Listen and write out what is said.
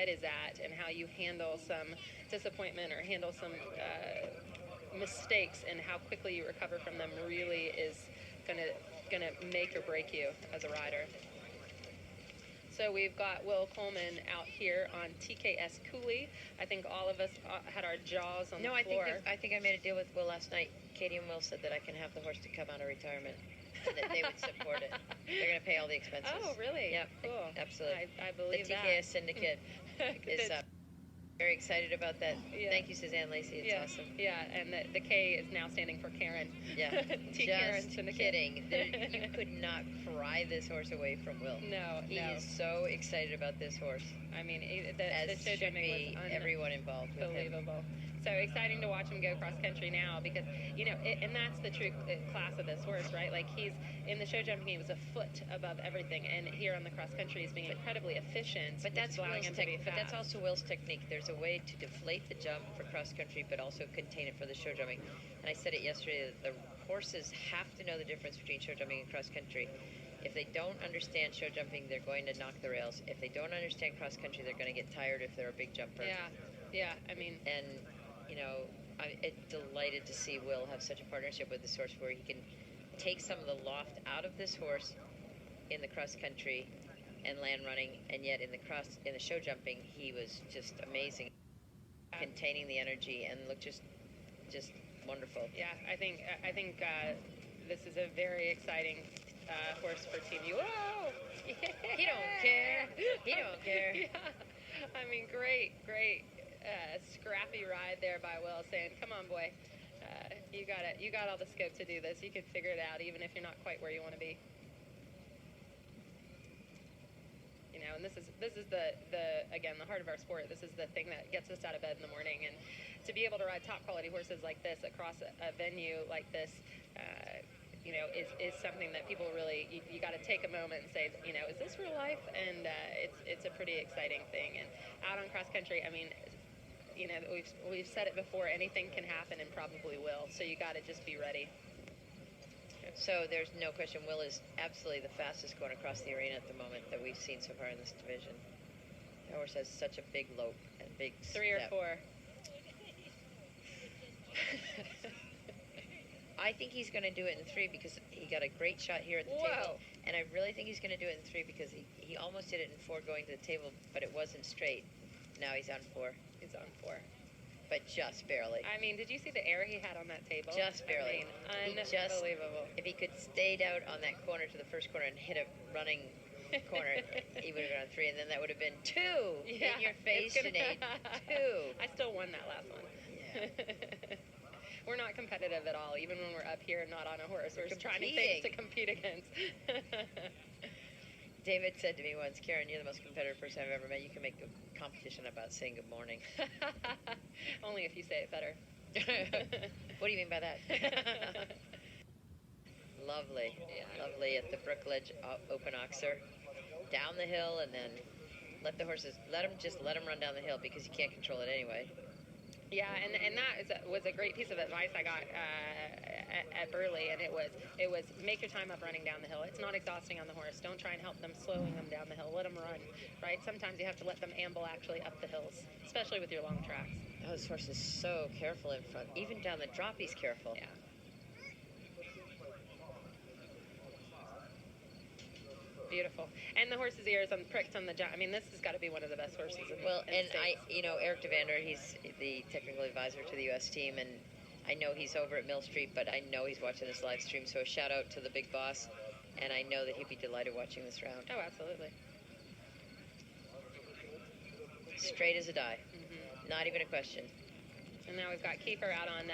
head is at and how you handle some disappointment or handle some mistakes and how quickly you recover from them really is gonna make or break you as a rider. So we've got Will Coleman out here on TKS Cooley. I think all of us had our jaws on the floor. No, I think I made a deal with Will last night. Katie and Will said that I can have the horse to come out of retirement. And that they would support it. They're going to pay all the expenses. Oh, really? Yeah, cool. Absolutely. I believe that. The TKS Syndicate is very excited about that. Yeah. Thank you, Suzanne Lacey. It's awesome. Yeah, and the K is now standing for Karen. Yeah. Karen Just kidding. You could not pry this horse away from Will. No, He is so excited about this horse. I mean, the show should be everyone involved with him. Unbelievable. So exciting to watch him go cross country now because, and that's the true class of this horse, right? Like he's in the show jumping, he was a foot above everything, and here on the cross country he's being incredibly efficient. But that's also Will's technique. There's a way to deflate the jump for cross country, but also contain it for the show jumping. And I said it yesterday that the horses have to know the difference between show jumping and cross country. If they don't understand show jumping, they're going to knock the rails. If they don't understand cross country, they're going to get tired if they're a big jumper. Yeah. I mean, and I'm delighted to see Will have such a partnership with this horse where he can take some of the loft out of this horse in the cross country and land running, and yet in the show jumping, he was just amazing, containing the energy and looked just wonderful. Yeah, I think this is a very exciting horse for Team U. Whoa! He don't care. He don't care. Yeah. I mean, great. Scrappy ride there by Will, saying, "Come on, boy, you got it. You got all the scope to do this. You can figure it out, even if you're not quite where you want to be." And this is the heart of our sport. This is the thing that gets us out of bed in the morning, and to be able to ride top quality horses like this across a venue like this. Is something that people really, you got to take a moment and say, is this real life? And it's a pretty exciting thing. And out on cross country, I mean, we've said it before, anything can happen and probably will. So you got to just be ready. So there's no question, Will is absolutely the fastest going across the arena at the moment that we've seen so far in this division. The horse has such a big lope and big 3 or 4. I think he's going to do it in 3 because he got a great shot here at the table. And I really think he's going to do it in 3 because he almost did it in 4 going to the table, but it wasn't straight. Now he's on 4. He's on 4. But just barely. I mean, did you see the air he had on that table? Just barely. I mean, unbelievable. If he could stayed out on that corner to the first corner and hit a running corner, he would have gone 3, and then that would have been 2 in your face, Sinead. 2. I still won that last one. Yeah. We're not competitive at all, even when we're up here not on a horse. We're just trying to things to compete against. David said to me once, Karen, you're the most competitive person I've ever met. You can make a competition about saying good morning. Only if you say it better. What do you mean by that? Lovely. Yeah. Lovely at the Brookledge Open Oxer. Down the hill and then let the horses, let them run down the hill because you can't control it anyway. Yeah, and that was a great piece of advice I got at Burley, and it was make your time up running down the hill. It's not exhausting on the horse. Don't try and help them slowing them down the hill. Let them run, right? Sometimes you have to let them amble actually up the hills, especially with your long tracks. Oh, this horse is so careful in front. Even down the drop, he's careful. Yeah. Beautiful. And the horse's ears pricked on the jump. I mean, this has got to be one of the best horses in the States. Eric DeVander, he's the technical advisor to the U.S. team, and I know he's over at Mill Street, but I know he's watching this live stream, so a shout out to the big boss, and I know that he'd be delighted watching this round. Oh, absolutely. Straight as a die. Mm-hmm. Not even a question. And now we've got Keeper out on